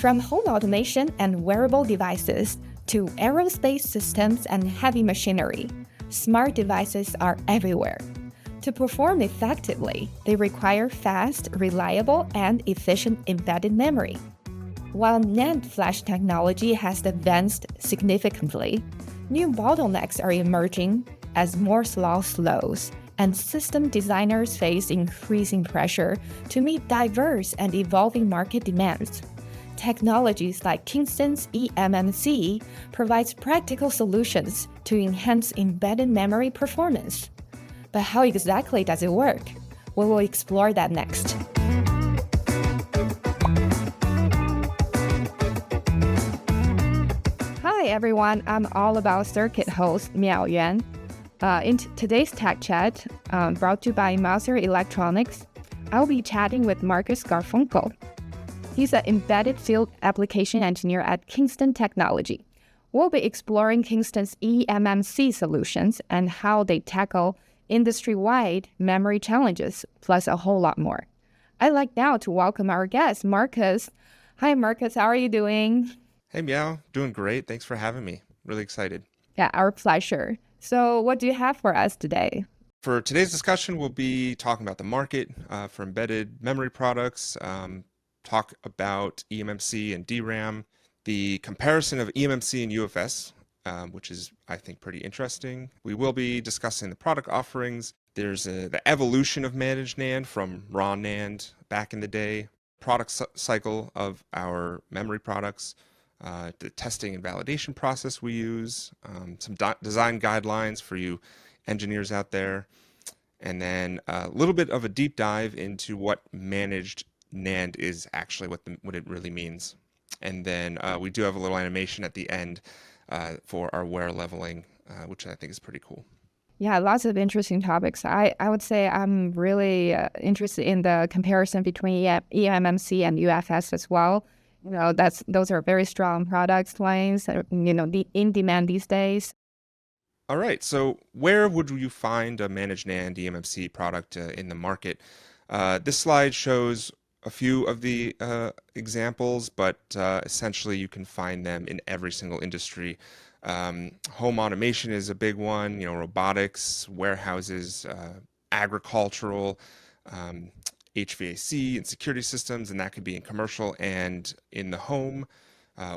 From home automation and wearable devices to aerospace systems and heavy machinery, smart devices are everywhere. To perform effectively, they require fast, reliable, and efficient embedded memory. While NAND flash technology has advanced significantly, new bottlenecks are emerging as Moore's law slows, and system designers face increasing pressure to meet diverse and evolving market demands. Technologies like Kingston's eMMC provides practical solutions to enhance embedded memory performance. But how exactly does it work? We will explore that next. Hi everyone, I'm all about circuit host Miao Yuan. In today's Tech Chat, brought to you by Mouser Electronics, I'll be chatting with Marcus Garfunkel. He's an embedded field application engineer at Kingston Technology. We'll be exploring Kingston's eMMC solutions and how they tackle industry-wide memory challenges, plus a whole lot more. I'd like now to welcome our guest, Marcus. Hi, Marcus. How are you doing? Hey, Miao. Doing great. Thanks for having me. Really excited. Yeah, our pleasure. So what do you have for us today? For today's discussion, we'll be talking about the market for embedded memory products, talk about eMMC and DRAM, the comparison of eMMC and UFS, which is, I think, pretty interesting. We will be discussing the product offerings. There's the evolution of managed NAND from raw NAND back in the day, product cycle of our memory products, the testing and validation process we use, some design guidelines for you engineers out there, and then a little bit of a deep dive into what managed NAND is actually, what it really means. And then we do have a little animation at the end for our wear leveling, which I think is pretty cool. Yeah, lots of interesting topics. I would say I'm really interested in the comparison between eMMC and UFS as well. You know, those are very strong product lines, in demand these days. All right, so where would you find a managed NAND eMMC product in the market? This slide shows a few of the examples, but essentially you can find them in every single industry. Home automation is a big one, robotics, warehouses, agricultural, HVAC and security systems, and that could be in commercial and in the home.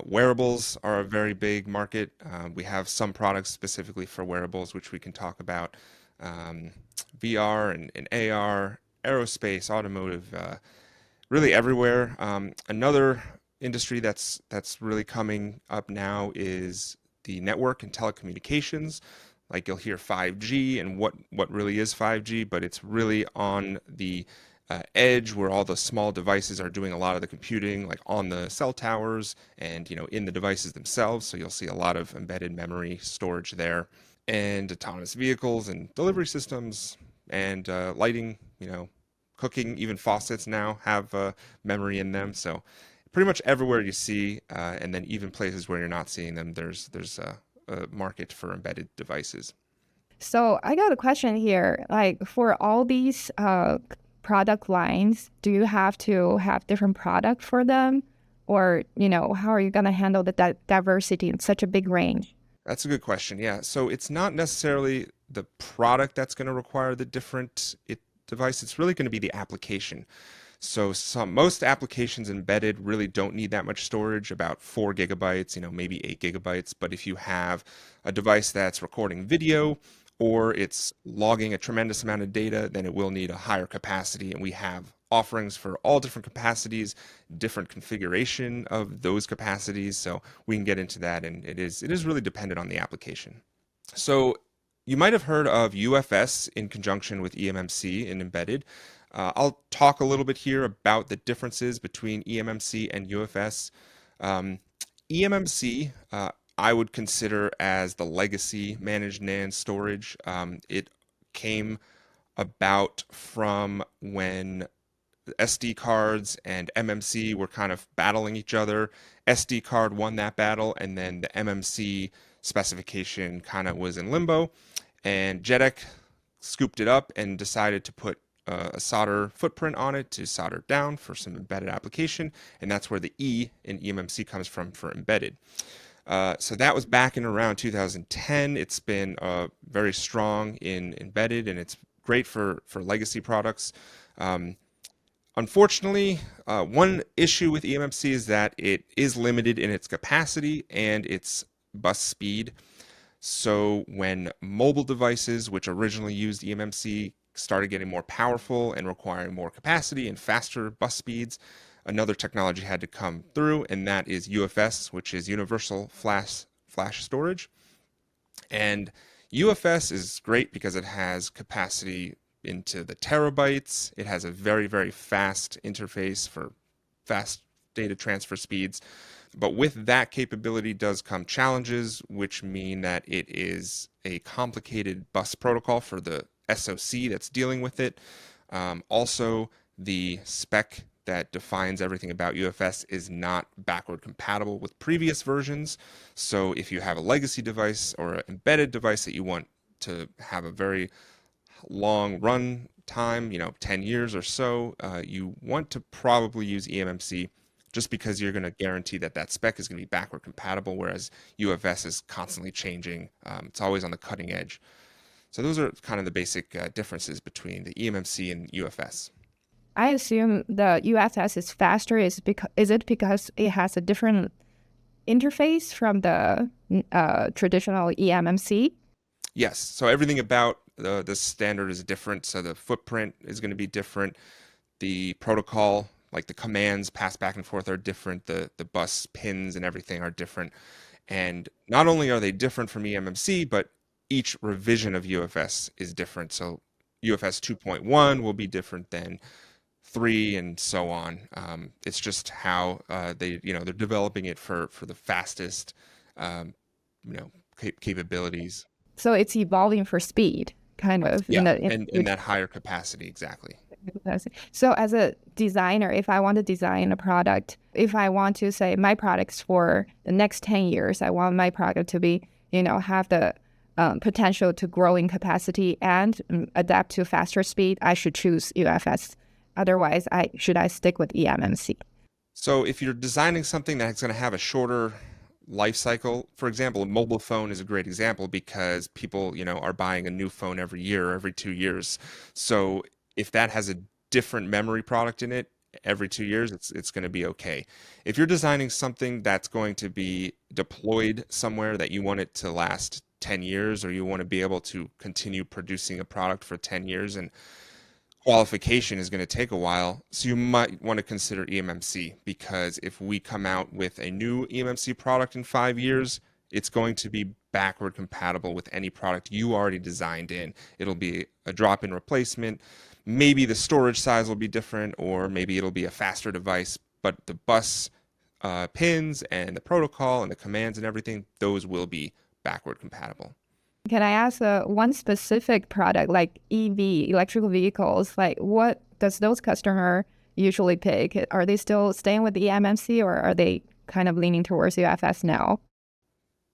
Wearables are a very big market. We have some products specifically for wearables, which we can talk about. VR and AR, aerospace, automotive, really everywhere. Another industry that's really coming up now is the network and telecommunications. Like you'll hear 5G and what really is 5G, but it's really on the edge where all the small devices are doing a lot of the computing, like on the cell towers and in the devices themselves. So you'll see a lot of embedded memory storage there, and autonomous vehicles and delivery systems and lighting, cooking, even faucets now have memory in them. So pretty much everywhere you see, and then even places where you're not seeing them, there's a market for embedded devices. So I got a question here. Like for all these product lines, do you have to have different product for them? Or, how are you going to handle the diversity in such a big range? That's a good question. Yeah. So it's not necessarily the product that's going to require the different device. It's really going to be the application. So most applications embedded really don't need that much storage, about 4 gigabytes, maybe 8 gigabytes. But if you have a device that's recording video or it's logging a tremendous amount of data, then it will need a higher capacity. And we have offerings for all different capacities, different configuration of those capacities. So we can get into that, and it is really dependent on the application. So you might have heard of UFS in conjunction with eMMC in embedded. I'll talk a little bit here about the differences between eMMC and UFS. eMMC, I would consider as the legacy managed NAND storage. It came about from when SD cards and MMC were kind of battling each other. SD card won that battle, and then the MMC specification kind of was in limbo, and JEDEC scooped it up and decided to put a solder footprint on it to solder down for some embedded application, and that's where the E in eMMC comes from for embedded. So that was back in around 2010. It's been very strong in embedded, and it's great for legacy products. Um, Unfortunately, one issue with eMMC is that it is limited in its capacity and its bus speed. So when mobile devices, which originally used eMMC, started getting more powerful and requiring more capacity and faster bus speeds, another technology had to come through, and that is UFS, which is Universal Flash Storage. And UFS is great because it has capacity into the terabytes. It has a very, very fast interface for fast data transfer speeds. But with that capability does come challenges, which mean that it is a complicated bus protocol for the SoC that's dealing with it. Also, the spec that defines everything about UFS is not backward compatible with previous versions. So if you have a legacy device or an embedded device that you want to have a very long run time, 10 years or so, you want to probably use eMMC just because you're going to guarantee that that spec is going to be backward compatible, whereas UFS is constantly changing. It's always on the cutting edge. So those are kind of the basic differences between the eMMC and UFS. I assume the UFS is faster. Is it because it has a different interface from the traditional eMMC? Yes. So everything about the standard is different. So the footprint is going to be different. The protocol, like the commands passed back and forth, are different. The bus pins and everything are different. And not only are they different from eMMC, but each revision of UFS is different. So UFS 2.1 will be different than 3 and so on. It's just how they're developing it for the fastest capabilities. So it's evolving for speed, kind of. Yeah, in that higher capacity, exactly. So as a designer, if I want to design a product, if I want to say my products for the next 10 years, I want my product to be, have the potential to grow in capacity and adapt to faster speed, I should choose UFS. Otherwise, should I stick with eMMC? So if you're designing something that's going to have a shorter life cycle, for example, a mobile phone is a great example because people, are buying a new phone every year or every 2 years. So if that has a different memory product in it every 2 years, it's going to be okay. If you're designing something that's going to be deployed somewhere that you want it to last 10 years, or you want to be able to continue producing a product for 10 years, and qualification is going to take a while, so you might want to consider eMMC, because if we come out with a new eMMC product in 5 years, it's going to be backward compatible with any product you already designed in. It'll be a drop-in replacement. Maybe the storage size will be different, or maybe it'll be a faster device, but the bus pins and the protocol and the commands and everything, those will be backward compatible. Can I ask one specific product like EV, electrical vehicles, like what does those customer usually pick? Are they still staying with the eMMC, or are they kind of leaning towards UFS now?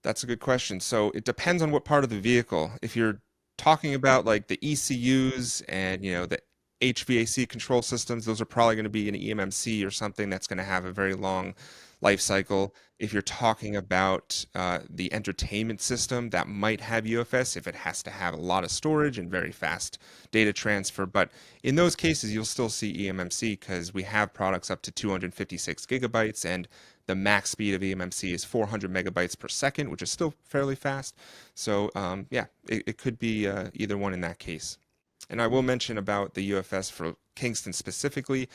That's a good question. So it depends on what part of the vehicle. If you're talking about like the ECUs and the HVAC control systems, those are probably going to be an eMMC or something that's going to have a very long life cycle. If you're talking about the entertainment system, that might have UFS if it has to have a lot of storage and very fast data transfer. But in those cases, you'll still see eMMC because we have products up to 256 gigabytes, and the max speed of eMMC is 400 megabytes per second, which is still fairly fast. So yeah, it could be either one in that case. And I will mention about the UFS for Kingston specifically,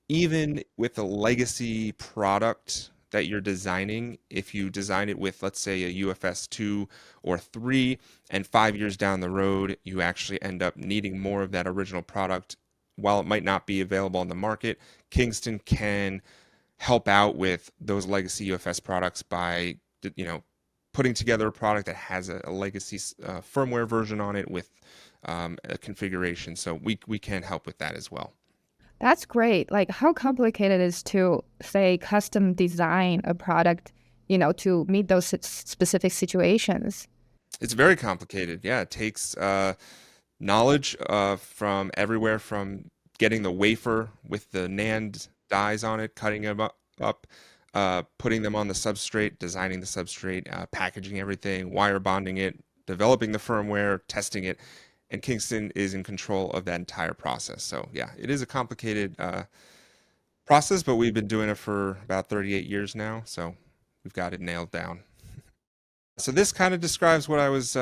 even with a legacy product that you're designing, if you design it with, let's say, a UFS 2 or 3, and 5 years down the road, you actually end up needing more of that original product, while it might not be available on the market, Kingston can help out with those legacy UFS products by, putting together a product that has a legacy firmware version on it with a configuration. So we can help with that as well. That's great. Like, how complicated it is to, say, custom design a product, to meet those specific situations? It's very complicated. Yeah, it takes knowledge from everywhere from getting the wafer with the NAND dies on it, cutting them up, putting them on the substrate, designing the substrate, packaging everything, wire bonding it, developing the firmware, testing it, and Kingston is in control of that entire process. So yeah, it is a complicated process, but we've been doing it for about 38 years now, so we've got it nailed down. So this kind of describes what I was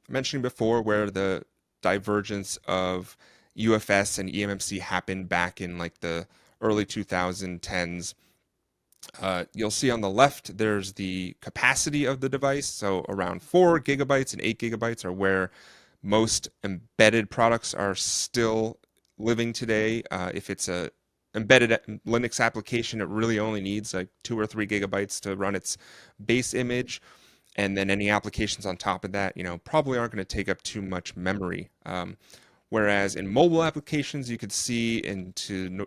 mentioning before, where the divergence of UFS and eMMC happened back in like the early 2010s. You'll see on the left, there's the capacity of the device. So around 4 gigabytes and 8 gigabytes are where most embedded products are still living today. If it's a embedded Linux application, it really only needs like 2 or 3 gigabytes to run its base image. And then any applications on top of that, probably aren't going to take up too much memory. Whereas in mobile applications, you could see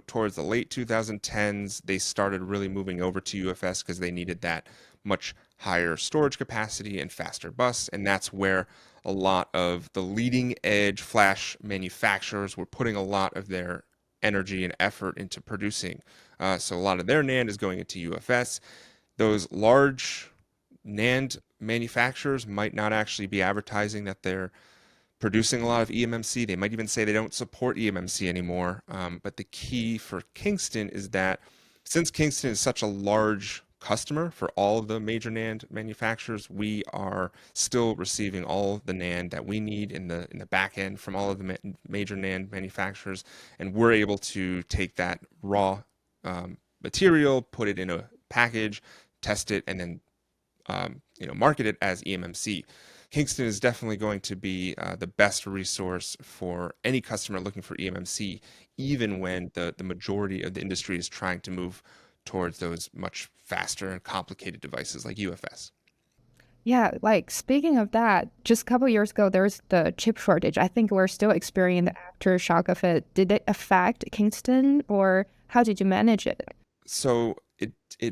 towards the late 2010s, they started really moving over to UFS because they needed that much higher storage capacity and faster bus. And that's where a lot of the leading edge flash manufacturers were putting a lot of their energy and effort into producing. So a lot of their NAND is going into UFS. Those large NAND manufacturers might not actually be advertising that they're producing a lot of eMMC. They might even say they don't support eMMC anymore. But the key for Kingston is that since Kingston is such a large customer for all of the major NAND manufacturers, we are still receiving all the NAND that we need in the back end from all of the major NAND manufacturers, and we're able to take that raw material, put it in a package, test it, and then market it as eMMC. Kingston is definitely going to be the best resource for any customer looking for eMMC, even when the majority of the industry is trying to move towards those much faster and complicated devices like UFS. Yeah, like speaking of that, just a couple years ago, there's the chip shortage. I think we're still experiencing the aftershock of it. Did it affect Kingston, or how did you manage it? So in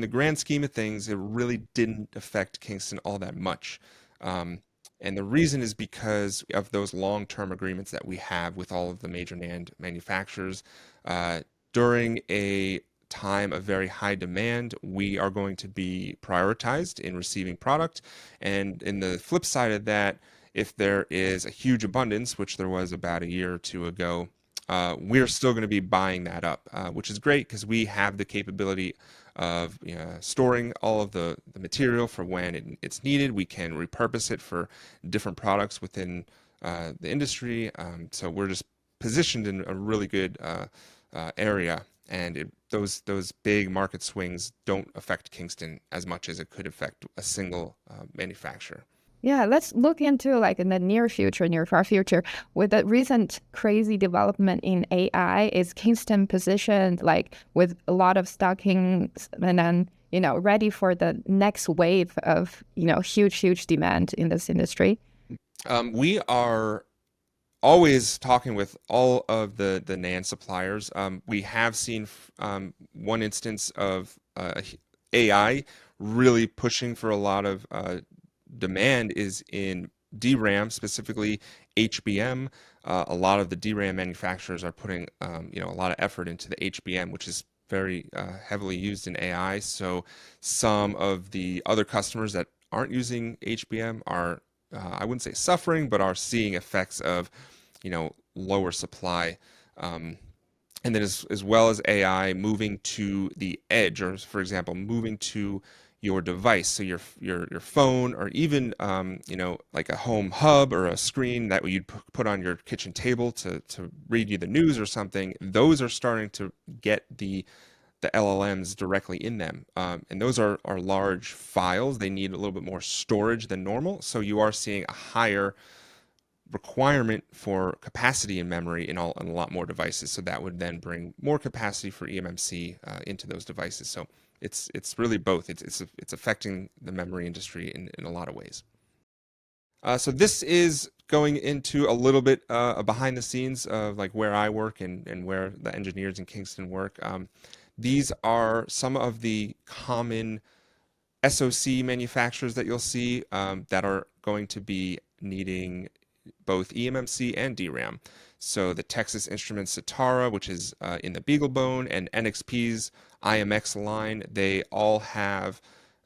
the grand scheme of things, it really didn't affect Kingston all that much. And the reason is because of those long-term agreements that we have with all of the major NAND manufacturers. During a time of very high demand, we are going to be prioritized in receiving product. And in the flip side of that, if there is a huge abundance, which there was about a year or two ago, we're still going to be buying that up, which is great because we have the capability of storing all of the material for when it's needed. We can repurpose it for different products within the industry. So we're just positioned in a really good area, and those big market swings don't affect Kingston as much as it could affect a single manufacturer. Yeah, let's look into like in the near far future, with the recent crazy development in AI, is Kingston positioned like with a lot of stockings and then, ready for the next wave of, huge demand in this industry? We are always talking with all of the NAND suppliers. We have seen one instance of AI really pushing for a lot of demand is in DRAM, specifically HBM. A lot of the DRAM manufacturers are putting a lot of effort into the HBM, which is very heavily used in AI. So some of the other customers that aren't using HBM are, I wouldn't say suffering, but are seeing effects of lower supply. And then as well as AI moving to the edge, or for example, moving to your device, so your phone, or even like a home hub or a screen that you'd put on your kitchen table to read you the news or something. Those are starting to get the LLMs directly in them, and those are large files. They need a little bit more storage than normal, so you are seeing a higher requirement for capacity in memory in a lot more devices. So that would then bring more capacity for eMMC into those devices. So it's really both. It's affecting the memory industry in a lot of ways. So this is going into a little bit behind the scenes of like where I work and where the engineers in Kingston work. These are some of the common SoC manufacturers that you'll see that are going to be needing both eMMC and DRAM. So the Texas Instruments Satara, which is in the BeagleBone, and NXP's IMX line, they all have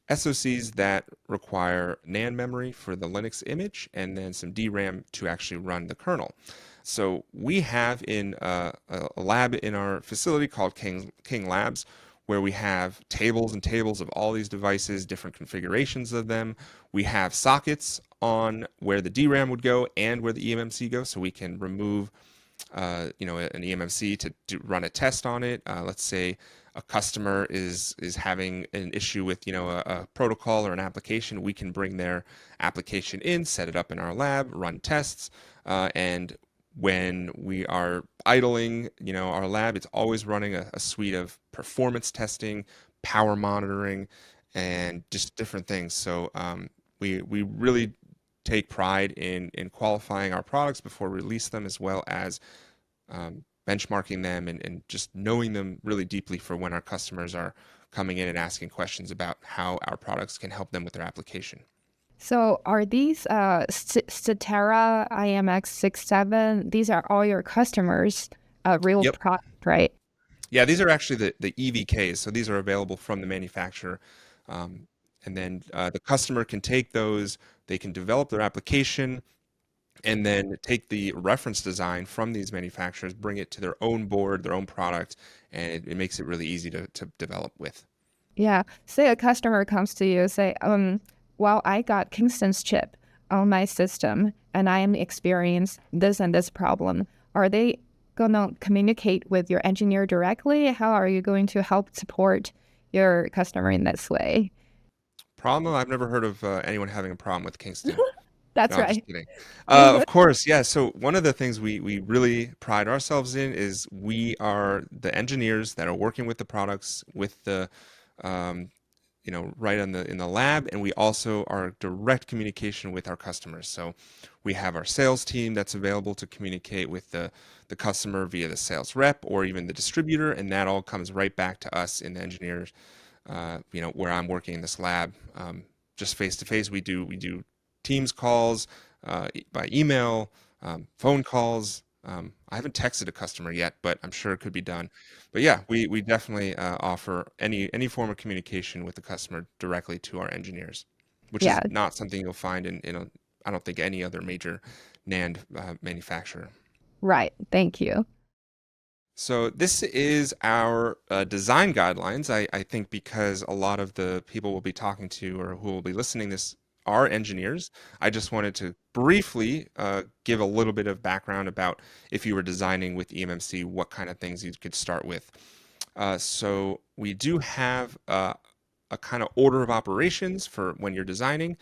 SoCs that require NAND memory for the Linux image and then some DRAM to actually run the kernel. So we have in a lab in our facility called King Labs, where we have tables and tables of all these devices, different configurations of them. We have sockets on where the DRAM would go and where the eMMC goes, so we can remove an eMMC to run a test on it. Let's say a customer is having an issue with a protocol or an application. We can bring their application in, set it up in our lab, run tests, and when we are idling our lab, it's always running a suite of performance testing, power monitoring, and just different things. So we really take pride in qualifying our products before we release them, as well as benchmarking them and just knowing them really deeply for when our customers are coming in and asking questions about how our products can help them with their application. So are these Cetera IMX67, these are all your customers' real Yep. product, right? Yeah, these are actually the EVKs. So these are available from the manufacturer. And then the customer can take those, they can develop their application, and then take the reference design from these manufacturers, bring it to their own board, their own product, and it makes it really easy to develop with. Yeah. Say a customer comes to you, say, well, I got Kingston's chip on my system and I am experiencing this and this problem. Are they going to communicate with your engineer directly? How are you going to help support your customer in this way? Problem? I've never heard of anyone having a problem with Kingston. That's No, I'm just right. kidding. You Of would? course, yeah. So one of the things we really pride ourselves in is we are the engineers that are working with the products, with the um, right in the lab, and we also are direct communication with our customers. So we have our sales team that's available to communicate with the customer via the sales rep or even the distributor, and that all comes right back to us in the engineers. Where I'm working in this lab, just face to face. We do Teams calls, by email, phone calls. I haven't texted a customer yet, but I'm sure it could be done. But yeah, we definitely offer any form of communication with the customer directly to our engineers, which is Yeah, not something you'll find in I don't think any other major NAND manufacturer. right. Thank you. So this is our design guidelines. I think because a lot of the people we'll be talking to or who will be listening this are engineers, I just wanted to briefly give a little bit of background about if you were designing with eMMC, what kind of things you could start with. So we do have a kind of order of operations for when you're designing.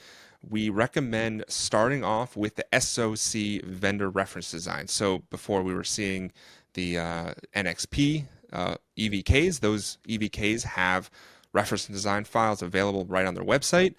We recommend starting off with the SoC vendor reference design. So before we were seeing the NXP EVKs, those EVKs have reference and design files available right on their website.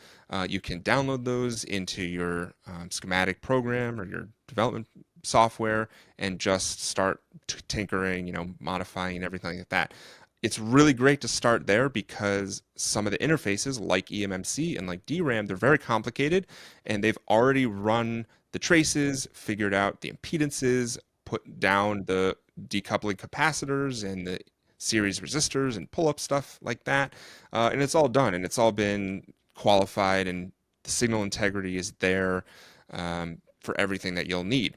You can download those into your schematic program or your development software and just start tinkering, modifying and everything like that. It's really great to start there because some of the interfaces like eMMC and like DRAM, they're very complicated and they've already run the traces, figured out the impedances, put down the decoupling capacitors and the series resistors and pull-up stuff like that. And it's all done and it's all been qualified and the signal integrity is there for everything that you'll need.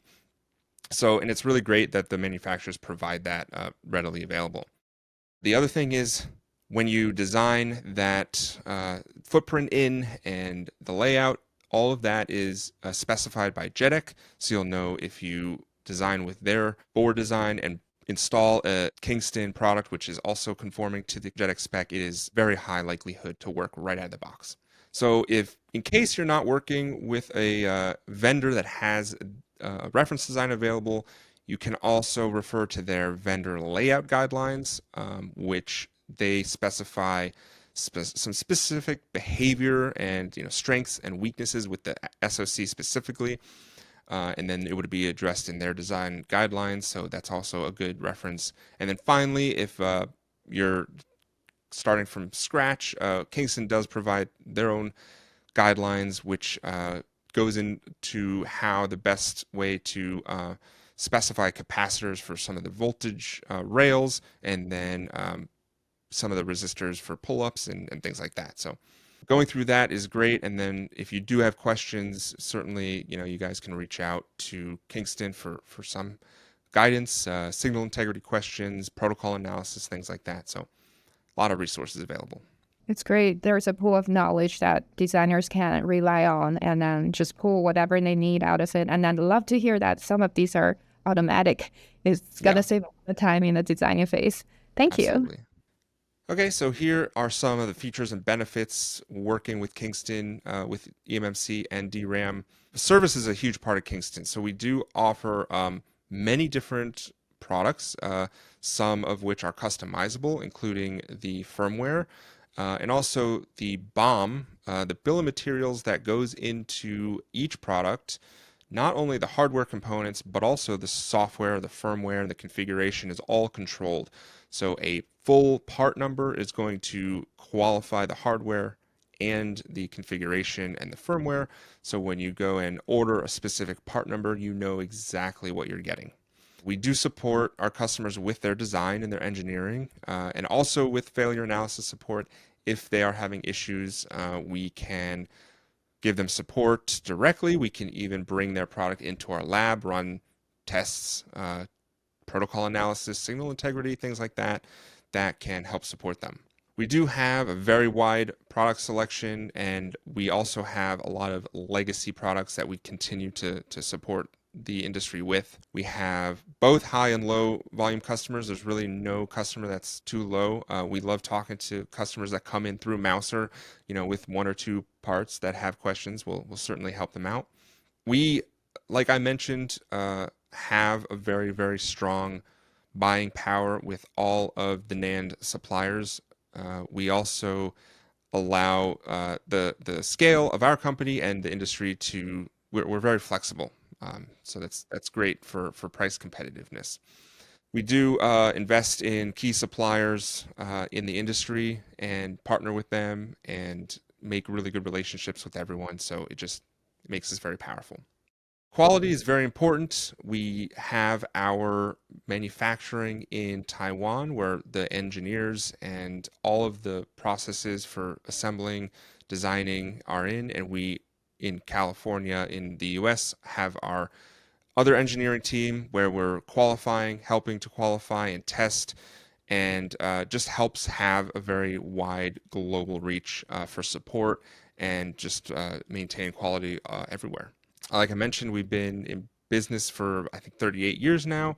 So, and it's really great that the manufacturers provide that readily available. The other thing is when you design that footprint in and the layout, all of that is specified by JEDEC. So you'll know if you design with their board design and install a Kingston product, which is also conforming to the JEDEC spec, it is very high likelihood to work right out of the box. So if, in case you're not working with a vendor that has a reference design available, you can also refer to their vendor layout guidelines, which they specify some specific behavior and strengths and weaknesses with the SoC specifically, and then it would be addressed in their design guidelines. So that's also a good reference. And then finally, if you're starting from scratch, Kingston does provide their own guidelines, which goes into how the best way to specify capacitors for some of the voltage rails, and then some of the resistors for pull-ups and things like that. So going through that is great. And then if you do have questions, certainly, you guys can reach out to Kingston for some guidance, signal integrity questions, protocol analysis, things like that. So a lot of resources available. It's great. There's a pool of knowledge that designers can rely on and then just pull whatever they need out of it. And I'd love to hear that some of these are automatic. It's going to save the time in the designing phase. Thank you. Absolutely. Okay, so here are some of the features and benefits working with Kingston with eMMC and DRAM. Service is a huge part of Kingston. So we do offer many different products, some of which are customizable, including the firmware, and also the BOM, the bill of materials that goes into each product. Not only the hardware components, but also the software, the firmware, and the configuration is all controlled. So a full part number is going to qualify the hardware and the configuration and the firmware. So when you go and order a specific part number, you know exactly what you're getting. We do support our customers with their design and their engineering, and also with failure analysis support. If they are having issues, we can give them support directly. We can even bring their product into our lab, run tests, protocol analysis, signal integrity, things like that, that can help support them. We do have a very wide product selection, and we also have a lot of legacy products that we continue to support the industry with. We have both high and low volume customers. There's really no customer that's too low. We love talking to customers that come in through Mouser, with one or two parts that have questions. We'll certainly help them out. We, like I mentioned, have a very, very strong buying power with all of the NAND suppliers. We also allow the scale of our company and the industry to, we're very flexible. So that's great for price competitiveness. We do invest in key suppliers in the industry and partner with them and make really good relationships with everyone. So it makes us very powerful. Quality is very important. We have our manufacturing in Taiwan, where the engineers and all of the processes for assembling, designing are in, and we in California, in the US, have our other engineering team where we're qualifying, helping to qualify and test, and just helps have a very wide global reach for support and just maintain quality everywhere. Like I mentioned, we've been in business for, I think, 38 years now.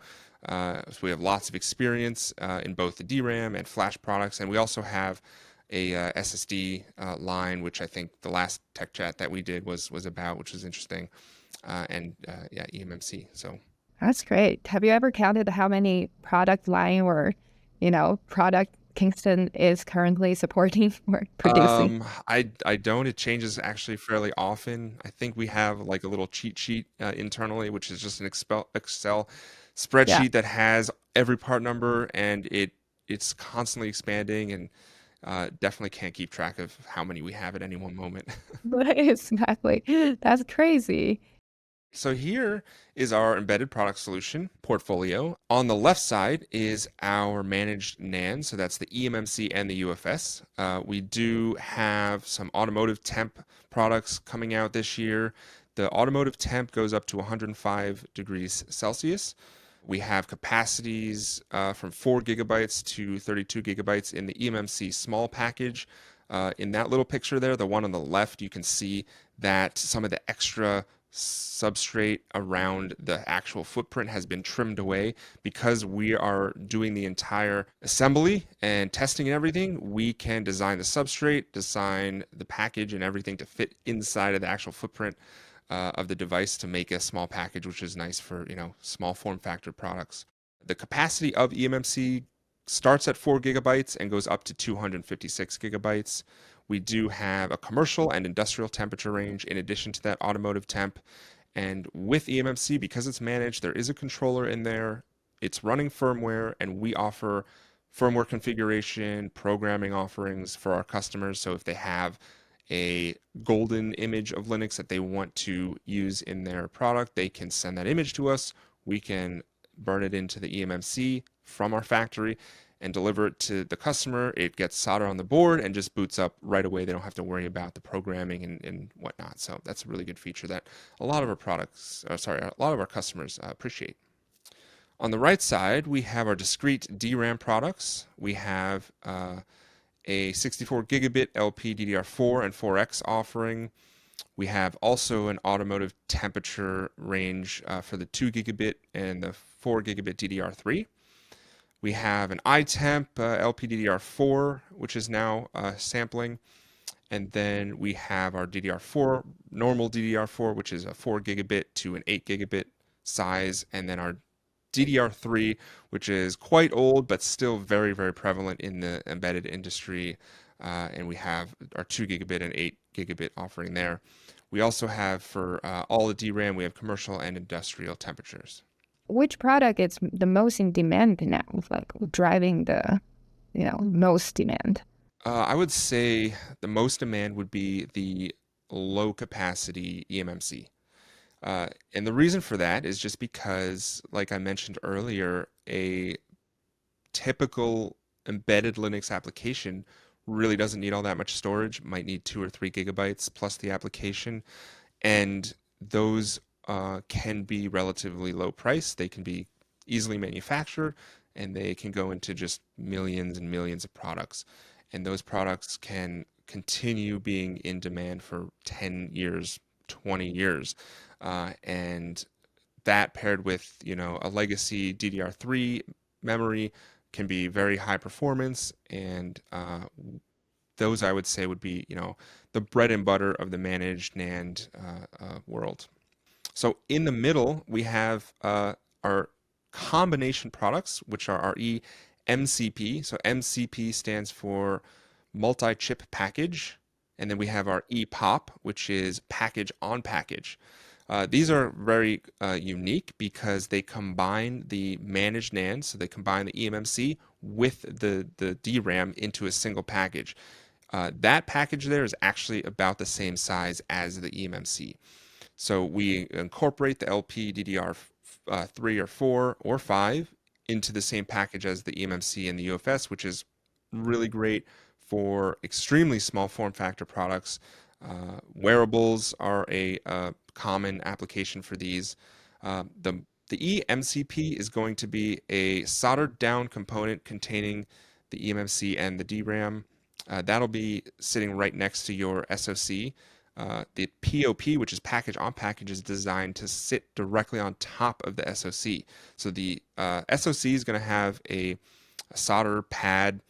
So we have lots of experience in both the DRAM and flash products, and we also have a SSD line, which I think the last tech chat that we did was about, which was interesting, and eMMC. So that's great. Have you ever counted how many product line or product Kingston is currently supporting or producing? I don't. It changes actually fairly often. I think we have like a little cheat sheet internally, which is just an Excel spreadsheet that has every part number, and it's constantly expanding, and definitely can't keep track of how many we have at any one moment. Exactly. That's crazy. So here is our embedded product solution portfolio. On the left side is our managed NAND, so that's the eMMC and the UFS. We do have some automotive temp products coming out this year. The automotive temp goes up to 105 degrees Celsius. We have capacities from 4 gigabytes to 32 gigabytes in the eMMC small package. In that little picture there, the one on the left, you can see that some of the extra substrate around the actual footprint has been trimmed away. Because we are doing the entire assembly and testing and everything, we can design the substrate, design the package and everything to fit inside of the actual footprint of the device to make a small package, which is nice for small form factor products. The capacity of eMMC starts at 4 gigabytes and goes up to 256 gigabytes. We do have a commercial and industrial temperature range in addition to that automotive temp. And with eMMC, because it's managed, there is a controller in there. It's running firmware, and we offer firmware configuration, programming offerings for our customers. So if they have a golden image of Linux that they want to use in their product, they can send that image to us. we can burn it into the eMMC from our factory and deliver it to the customer. It gets soldered on the board and just boots up right away. They don't have to worry about the programming and whatnot. So that's a really good feature that a lot of our a lot of our customers appreciate. On the right side, we have our discrete DRAM products. We have a 64 gigabit LP DDR4 and 4X offering. We have also an automotive temperature range for the 2 gigabit and the 4 gigabit DDR3. We have an iTemp LPDDR4, which is now sampling. And then we have our DDR4, normal DDR4, which is a 4 gigabit to an 8 gigabit size. And then our DDR3, which is quite old, but still very, very prevalent in the embedded industry. And we have our 2 gigabit and 8 gigabit offering there. We also have for all the DRAM, we have commercial and industrial temperatures. Which product is the most in demand now, like driving the, most demand? I would say the most demand would be the low capacity eMMC. And the reason for that is just because, like I mentioned earlier, a typical embedded Linux application really doesn't need all that much storage, might need 2 or 3 gigabytes plus the application. And those can be relatively low price. They can be easily manufactured, and they can go into just millions and millions of products. And those products can continue being in demand for 10 years, 20 years. And that paired with, a legacy DDR3 memory can be very high performance. And those I would say would be, the bread and butter of the managed NAND world. So in the middle, we have our combination products, which are our eMCP. So MCP stands for multi-chip package. And then we have our ePOP, which is package on package. These are very unique because they combine the managed NAND, so they combine the eMMC with the DRAM into a single package. That package there is actually about the same size as the eMMC. So we incorporate the LP DDR3 or 4 or 5 into the same package as the eMMC and the UFS, which is really great for extremely small form factor products. Wearables are a common application for these. The eMCP is going to be a soldered down component containing the eMMC and the DRAM. That'll be sitting right next to your SoC. The POP, which is package on package, is designed to sit directly on top of the SoC. So the SoC is going to have a solder pad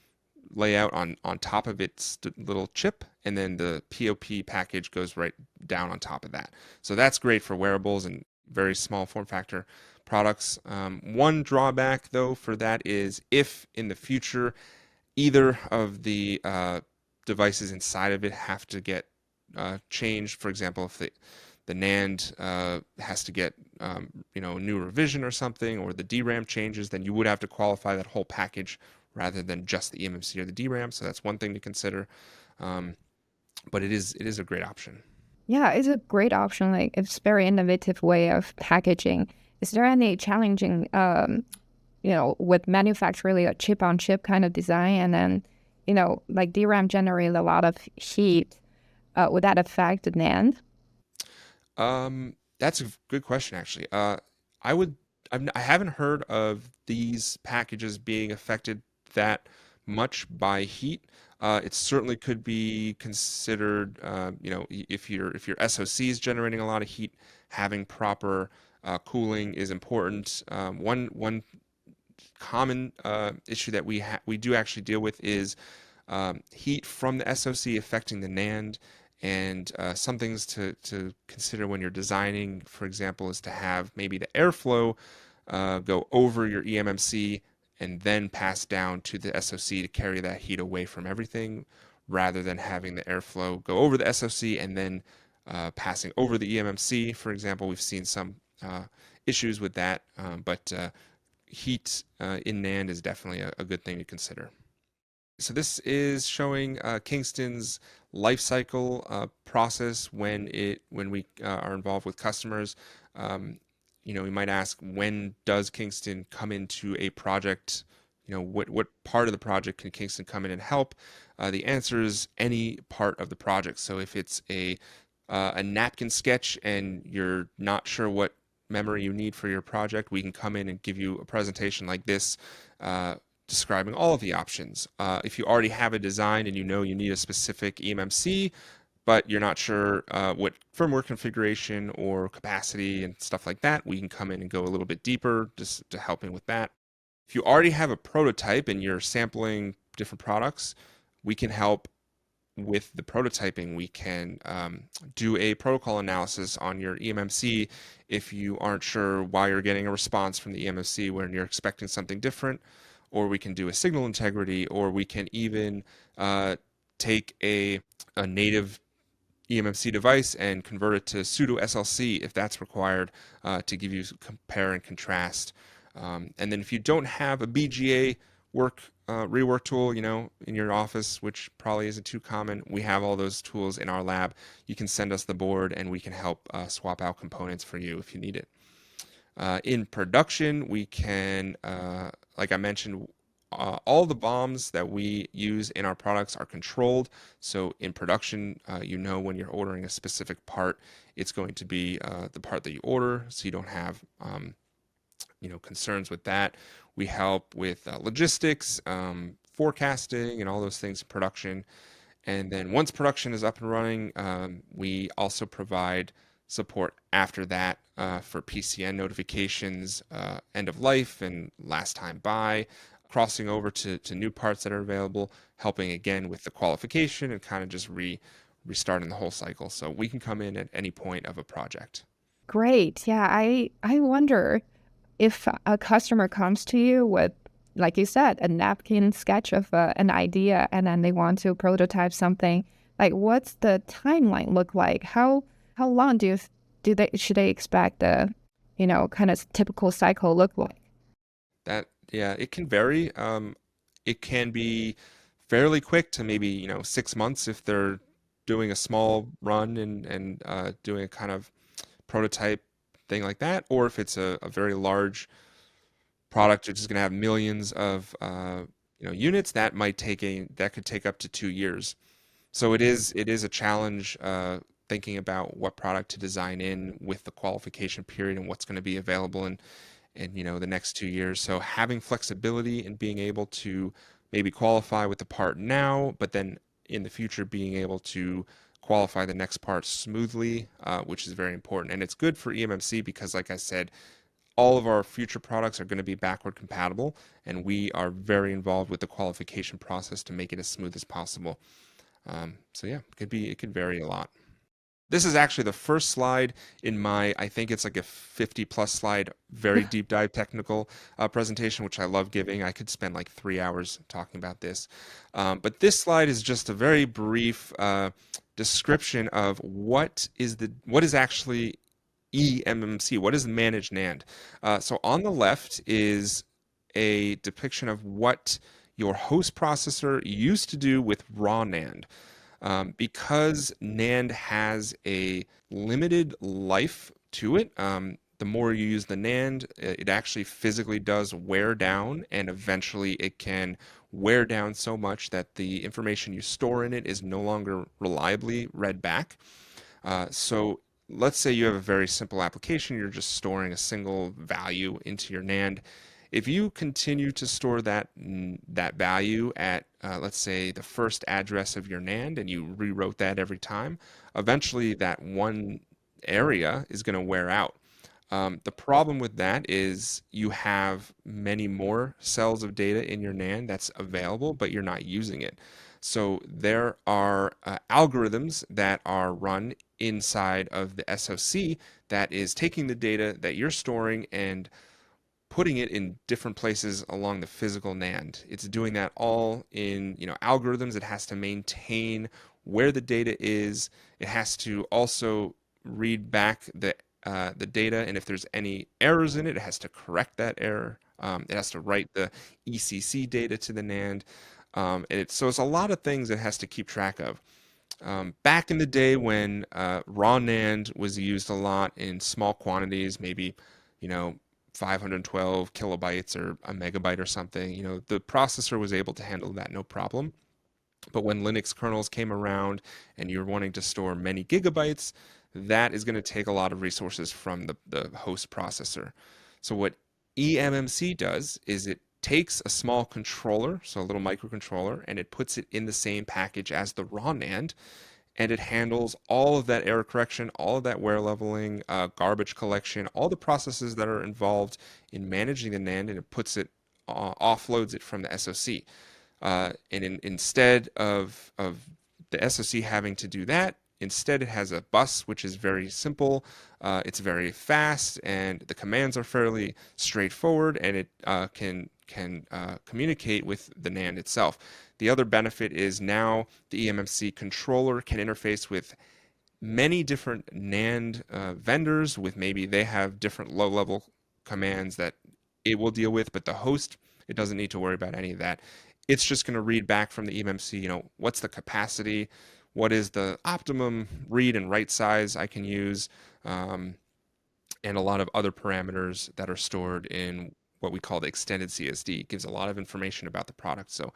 layout on top of its little chip, and then the POP package goes right down on top of that. So that's great for wearables and very small form factor products. One drawback, though, for that is if in the future either of the devices inside of it have to get changed. For example, if the NAND has to get a new revision or something, or the DRAM changes, then you would have to qualify that whole package rather than just the eMMC or the DRAM. So that's one thing to consider. But it is a great option. Yeah, it's a great option. Like it's very innovative way of packaging. Is there any challenging, with manufacturing a chip on chip kind of design, and then, like DRAM generate a lot of heat? Would that affect the NAND? That's a good question, actually. I haven't heard of these packages being affected that much by heat. It certainly could be considered, if your SoC is generating a lot of heat, having proper cooling is important. One common issue that we do actually deal with is heat from the SoC affecting the NAND. And some things to consider when you're designing, for example, is to have maybe the airflow go over your eMMC and then pass down to the SoC to carry that heat away from everything, rather than having the airflow go over the SoC and then passing over the eMMC. For example, we've seen some issues with that, but heat in NAND is definitely a good thing to consider. So this is showing Kingston's lifecycle process when we are involved with customers. you might ask, when does Kingston come into a project? What part of the project can Kingston come in and help? The answer is any part of the project. So if it's a napkin sketch and you're not sure what memory you need for your project, we can come in and give you a presentation like this, describing all of the options. If you already have a design and you know you need a specific eMMC, but you're not sure what firmware configuration or capacity and stuff like that, we can come in and go a little bit deeper just to helping with that. If you already have a prototype and you're sampling different products, we can help with the prototyping. We can do a protocol analysis on your eMMC if you aren't sure why you're getting a response from the eMMC when you're expecting something different, or we can do a signal integrity, or we can even take a native eMMC device and convert it to pseudo SLC if that's required, to give you compare and contrast. And then if you don't have a BGA rework tool, in your office, which probably isn't too common, we have all those tools in our lab. You can send us the board and we can help swap out components for you if you need it. In production, we can, like I mentioned, all the BOMs that we use in our products are controlled. So in production, when you're ordering a specific part, it's going to be the part that you order, so you don't have concerns with that. We help with logistics, forecasting, and all those things in production. And then once production is up and running, we also provide support after that for PCN notifications, end of life and last time buy, crossing over to new parts that are available, helping again with the qualification and kind of just restarting the whole cycle. So we can come in at any point of a project. Great. Yeah, I wonder if a customer comes to you with, like you said, a napkin sketch of an idea, and then they want to prototype something, like what's the timeline look like? How long should they expect the kind of typical cycle look like? Yeah, it can vary. It can be fairly quick to maybe 6 months if they're doing a small run and doing a kind of prototype thing like that, or if it's a very large product which is going to have millions of units, that could take up to 2 years. So it is a challenge thinking about what product to design in with the qualification period and what's going to be available in the next 2 years. So having flexibility and being able to maybe qualify with the part now, but then in the future being able to qualify the next part smoothly, which is very important. And it's good for eMMC because, like I said, all of our future products are going to be backward compatible, and we are very involved with the qualification process to make it as smooth as possible. So yeah, it could vary a lot. This is actually the first slide in I think it's like a 50+ slide, very deep dive technical presentation, which I love giving. I could spend like 3 hours talking about this. But this slide is just a very brief description of what is actually eMMC, what is managed NAND. So on the left is a depiction of what your host processor used to do with raw NAND. Because NAND has a limited life to it, the more you use the NAND, it actually physically does wear down, and eventually it can wear down so much that the information you store in it is no longer reliably read back. So let's say you have a very simple application, you're just storing a single value into your NAND. If you continue to store that value at, let's say, the first address of your NAND, and you rewrote that every time, eventually that one area is going to wear out. The problem with that is you have many more cells of data in your NAND that's available, but you're not using it. So there are algorithms that are run inside of the SoC that is taking the data that you're storing and putting it in different places along the physical NAND. It's doing that all in algorithms. It has to maintain where the data is. It has to also read back the data, and if there's any errors in it, it has to correct that error. It has to write the ECC data to the NAND. So it's a lot of things it has to keep track of. Back in the day when raw NAND was used a lot in small quantities, maybe you know, 512 kilobytes or a megabyte or something. You know, the processor was able to handle that no problem. But when Linux kernels came around and you're wanting to store many gigabytes, that is going to take a lot of resources from the host processor. So what eMMC does is it takes a small controller, so a little microcontroller, and it puts it in the same package as the raw NAND, and it handles all of that error correction, all of that wear leveling, garbage collection, all the processes that are involved in managing the NAND, and it puts it, offloads it from the SoC. Instead of the SoC having to do that, instead it has a bus which is very simple. It's very fast, and the commands are fairly straightforward, and it can communicate with the NAND itself. The other benefit is now the eMMC controller can interface with many different NAND vendors, with maybe they have different low-level commands that it will deal with, but the host, it doesn't need to worry about any of that. It's just going to read back from the eMMC, you know, what's the capacity, what is the optimum read and write size I can use, and a lot of other parameters that are stored in what we call the extended CSD. It gives a lot of information about the product. So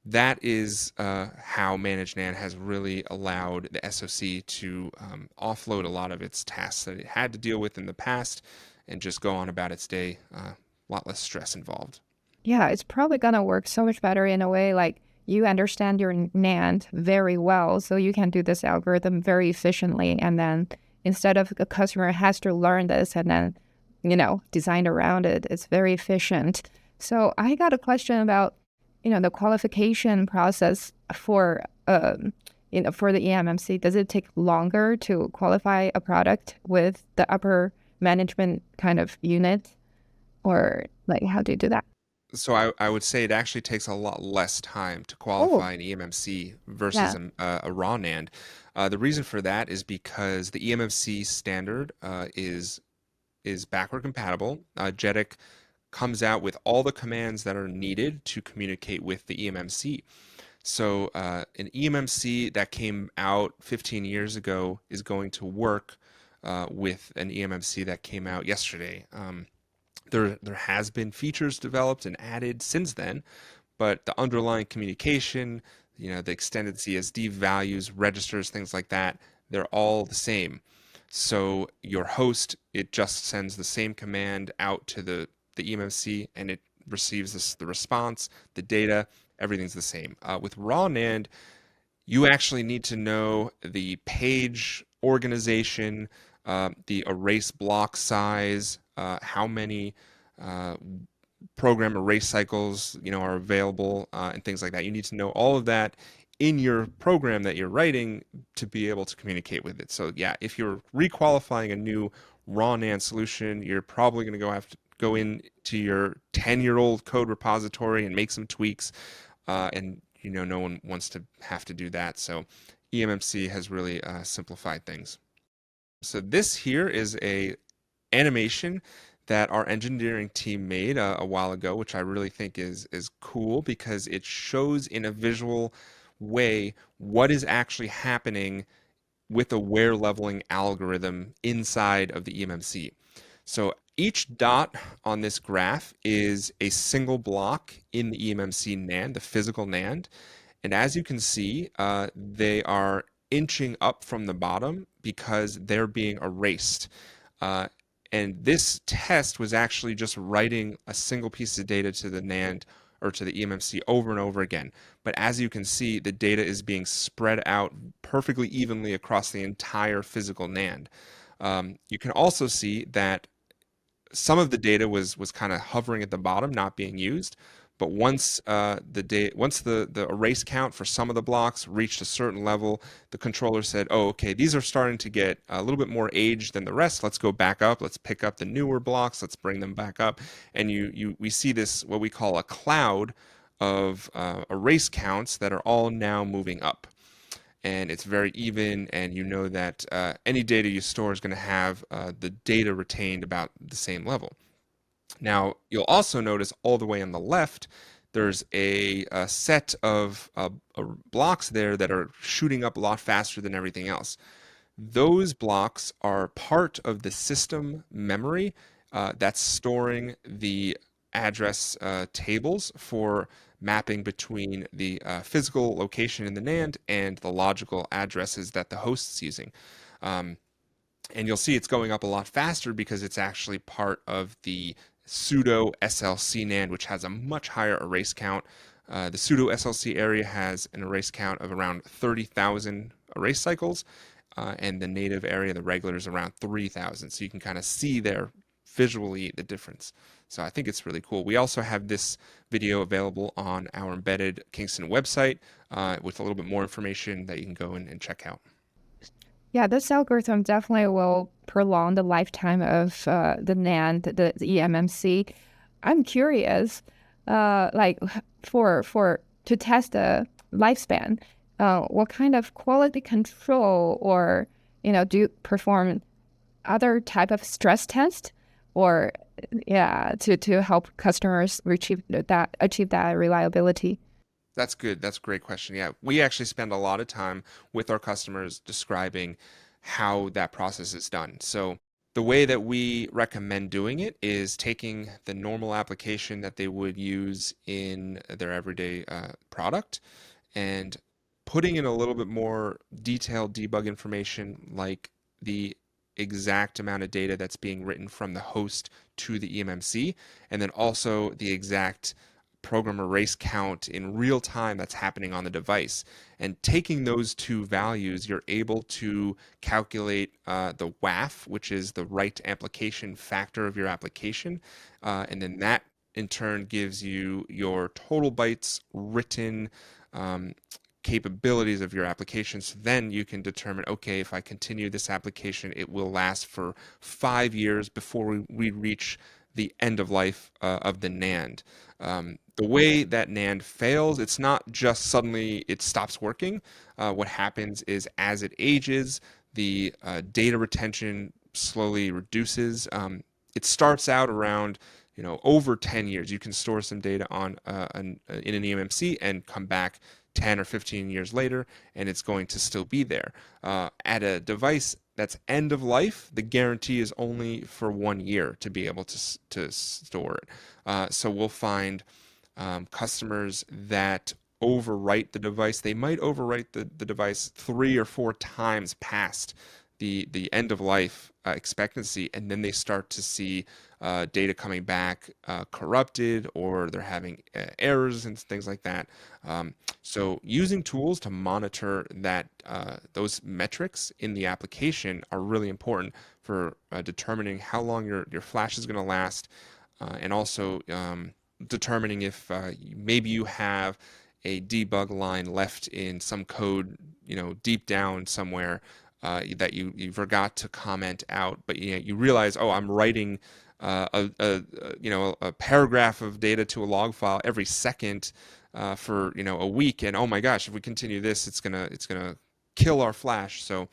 that is how managed NAND has really allowed the SoC to offload a lot of its tasks that it had to deal with in the past and just go on about its day. A lot less stress involved. Yeah, it's probably gonna work so much better in a way like you understand your NAND very well, so you can do this algorithm very efficiently. And then instead of a customer has to learn this and then, design around it, it's very efficient. So I got a question about, the qualification process for, for the eMMC. Does it take longer to qualify a product with the upper management kind of unit, or like how do you do that? So I would say it actually takes a lot less time to Oh, qualify an eMMC versus yeah. a raw NAND. The reason for that is because the eMMC standard is backward compatible. JEDEC comes out with all the commands that are needed to communicate with the eMMC. So an eMMC that came out 15 years ago is going to work with an eMMC that came out yesterday. There has been features developed and added since then, but the underlying communication, the extended CSD values, registers, things like that, they're all the same. So your host, it just sends the same command out to the eMMC, and it receives the response, the data, everything's the same. With raw NAND, you actually need to know the page organization, the erase block size, how many uh, program erase cycles are available, and things like that. You need to know all of that in your program that you're writing to be able to communicate with it. So yeah, if you're requalifying a new raw NAND solution, you're probably going to have to go into your 10-year-old code repository and make some tweaks, and no one wants to have to do that. So eMMC has really simplified things. So this here is a animation that our engineering team made a while ago, which I really think is cool because it shows in a visual way what is actually happening with a wear leveling algorithm inside of the eMMC. So each dot on this graph is a single block in the eMMC NAND, the physical NAND. And as you can see, they are inching up from the bottom because they're being erased. Uh, and this test was actually just writing a single piece of data to the NAND or to the eMMC over and over again. But as you can see, the data is being spread out perfectly evenly across the entire physical NAND. You can also see that some of the data was kind of hovering at the bottom, not being used. But once the erase count for some of the blocks reached a certain level, the controller said, "Oh, okay, these are starting to get a little bit more aged than the rest. Let's go back up. Let's pick up the newer blocks. Let's bring them back up." And we see this what we call a cloud of erase counts that are all now moving up, and it's very even, and you know that any data you store is going to have the data retained about the same level. Now, you'll also notice all the way on the left, there's a set of blocks there that are shooting up a lot faster than everything else. Those blocks are part of the system memory that's storing the address tables for mapping between the physical location in the NAND and the logical addresses that the host's using. Um, and you'll see it's going up a lot faster because it's actually part of the pseudo SLC NAND, which has a much higher erase count. The pseudo SLC area has an erase count of around 30,000 erase cycles, and the native area, the regular, is around 3,000. So you can kind of see there visually the difference. So I think it's really cool. We also have this video available on our embedded Kingston website with a little bit more information that you can go and check out. Yeah, this algorithm definitely will prolong the lifetime of the NAND, the eMMC. I'm curious, like for to test the lifespan, what kind of quality control, or do you perform other type of stress test, or to help customers achieve that reliability? That's good. That's a great question. Yeah, we actually spend a lot of time with our customers describing how that process is done. So the way that we recommend doing it is taking the normal application that they would use in their everyday product and putting in a little bit more detailed debug information, like the exact amount of data that's being written from the host to the eMMC, and then also the exact program erase count in real time that's happening on the device. And taking those two values, you're able to calculate the WAF, which is the write application factor of your application. And then that in turn gives you your total bytes written capabilities of your application. So then you can determine, okay, if I continue this application, it will last for 5 years before we reach the end of life of the NAND. The way that NAND fails, it's not just suddenly it stops working. What happens is as it ages, the data retention slowly reduces. It starts out around over 10 years. You can store some data on in an eMMC and come back 10 or 15 years later, and it's going to still be there. At a device that's end of life, the guarantee is only for 1 year to be able to store it. So we'll find customers that overwrite the device. They might overwrite the device 3 or 4 times past the end of life expectancy, and then they start to see data coming back corrupted, or they're having errors and things like that. So using tools to monitor that those metrics in the application are really important for determining how long your flash is going to last, and also determining if maybe you have a debug line left in some code, deep down somewhere that you forgot to comment out, but you realize, oh, I'm writing a paragraph of data to a log file every second for a week, and oh my gosh, if we continue this, it's gonna kill our flash. So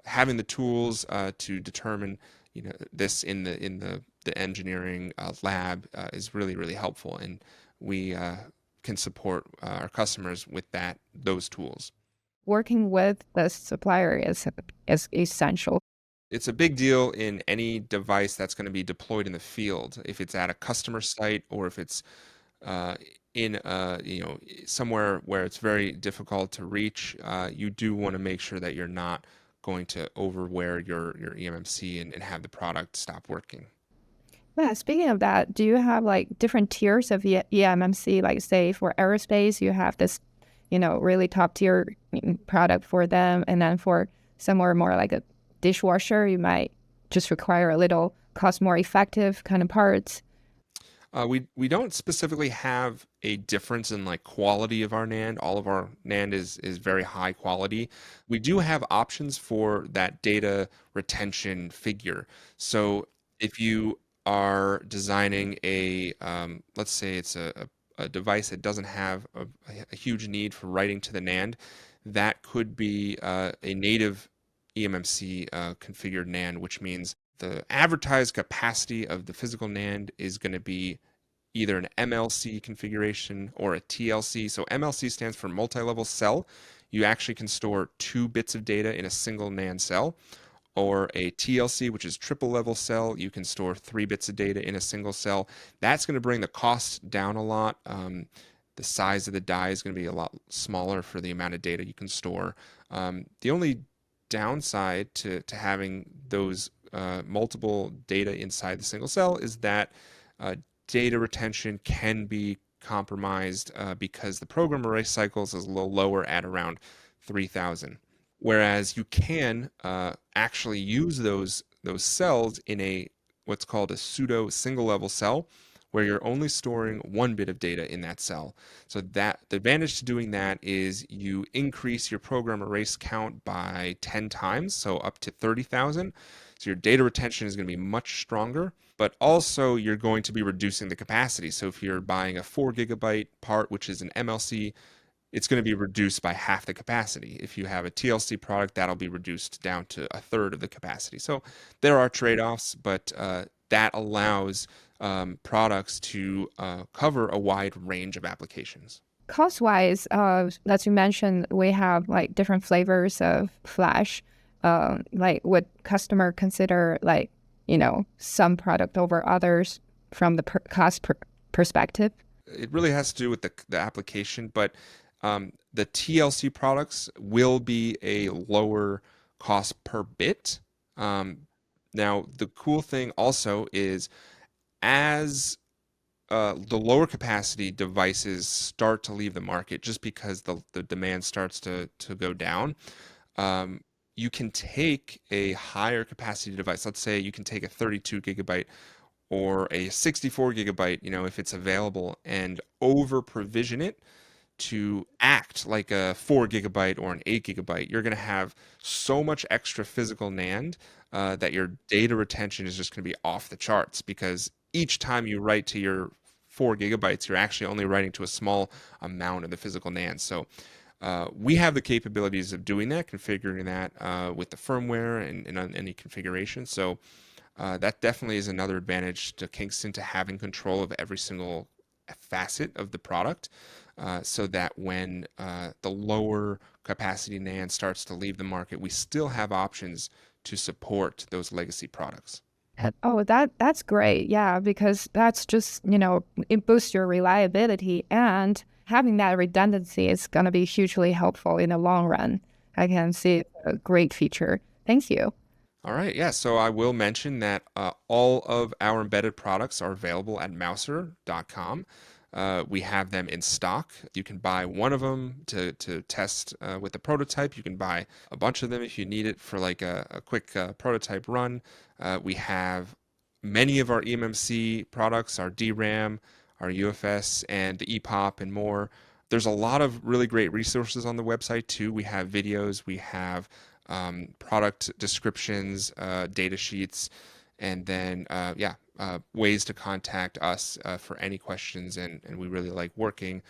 having the tools to determine this in the engineering lab is really, really helpful, and we can support our customers with those tools. Working with the supplier is essential. It's a big deal in any device that's going to be deployed in the field. If it's at a customer site, or if it's in somewhere where it's very difficult to reach, you do want to make sure that you're not going to overwear your eMMC and have the product stop working. Yeah, speaking of that, do you have like different tiers of eMMC? Like say for aerospace, you have this, really top tier product for them, and then for somewhere more like a dishwasher, you might just require a little cost more effective kind of parts. We don't specifically have a difference in like quality of our NAND. All of our NAND is very high quality. We do have options for that data retention figure. So if you are designing let's say it's a device that doesn't have a huge need for writing to the NAND, that could be a native eMMC configured NAND, which means the advertised capacity of the physical NAND is going to be either an MLC configuration or a TLC. So MLC stands for multi-level cell. You actually can store 2 bits of data in a single NAND cell. or a TLC, which is triple level cell. You can store 3 bits of data in a single cell. That's going to bring the cost down a lot. The size of the die is going to be a lot smaller for the amount of data you can store. The only downside to having those multiple data inside the single cell is that data retention can be compromised because the program array cycles is a little lower at around 3,000. Whereas you can actually use those cells in a what's called a pseudo single level cell, where you're only storing 1 bit of data in that cell. So that the advantage to doing that is you increase your program erase count by 10 times, so up to 30,000. So your data retention is going to be much stronger, but also you're going to be reducing the capacity. So if you're buying a 4 gigabyte part, which is an MLC, it's going to be reduced by half the capacity. If you have a TLC product, that'll be reduced down to a third of the capacity. So there are trade-offs, but that allows products to cover a wide range of applications. Cost-wise, as you mentioned, we have like different flavors of flash. Like would customer consider like, some product over others from the cost perspective? It really has to do with the application, but the TLC products will be a lower cost per bit. Now, the cool thing also is as the lower capacity devices start to leave the market, just because the demand starts to go down, you can take a higher capacity device. Let's say you can take a 32 gigabyte or a 64 gigabyte, if it's available, and over provision it to act like a 4 gigabyte or an 8 gigabyte. You're going to have so much extra physical NAND that your data retention is just going to be off the charts, because each time you write to your 4 gigabytes, you're actually only writing to a small amount of the physical NAND. So we have the capabilities of doing that, configuring that with the firmware and any configuration. So that definitely is another advantage to Kingston, to having control of every single facet of the product, so that when the lower capacity NAND starts to leave the market, we still have options to support those legacy products. Oh, that's great. Yeah, because that's just, it boosts your reliability, and having that redundancy is going to be hugely helpful in the long run. I can see it's a great feature. Thank you. All right, yeah, so I will mention that all of our embedded products are available at mouser.com. We have them in stock. You can buy one of them to test with a prototype. You can buy a bunch of them if you need it for like a quick prototype run. We have many of our eMMC products, our DRAM, our UFS, and the EPOP and more. There's a lot of really great resources on the website too. We have videos, we have product descriptions, data sheets, and then ways to contact us for any questions. And we really like working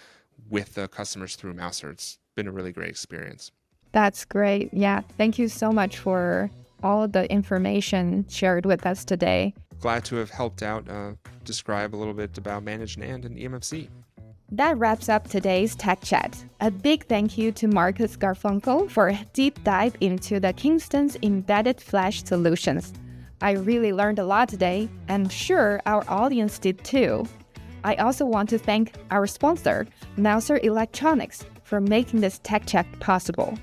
with the customers through Mouser. It's been a really great experience. That's great. Yeah. Thank you so much for all the information shared with us today. Glad to have helped out describe a little bit about managed NAND and eMMC. That wraps up today's Tech Chat. A big thank you to Marcus Garfunkel for a deep dive into the Kingston's embedded flash solutions. I really learned a lot today, and sure our audience did too. I also want to thank our sponsor, Mouser Electronics, for making this Tech Chat possible.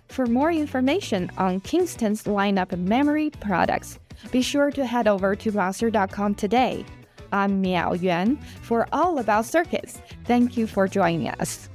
For more information on Kingston's lineup of memory products, be sure to head over to Mouser.com today. I'm Miao Yuan for All About Circuits. Thank you for joining us.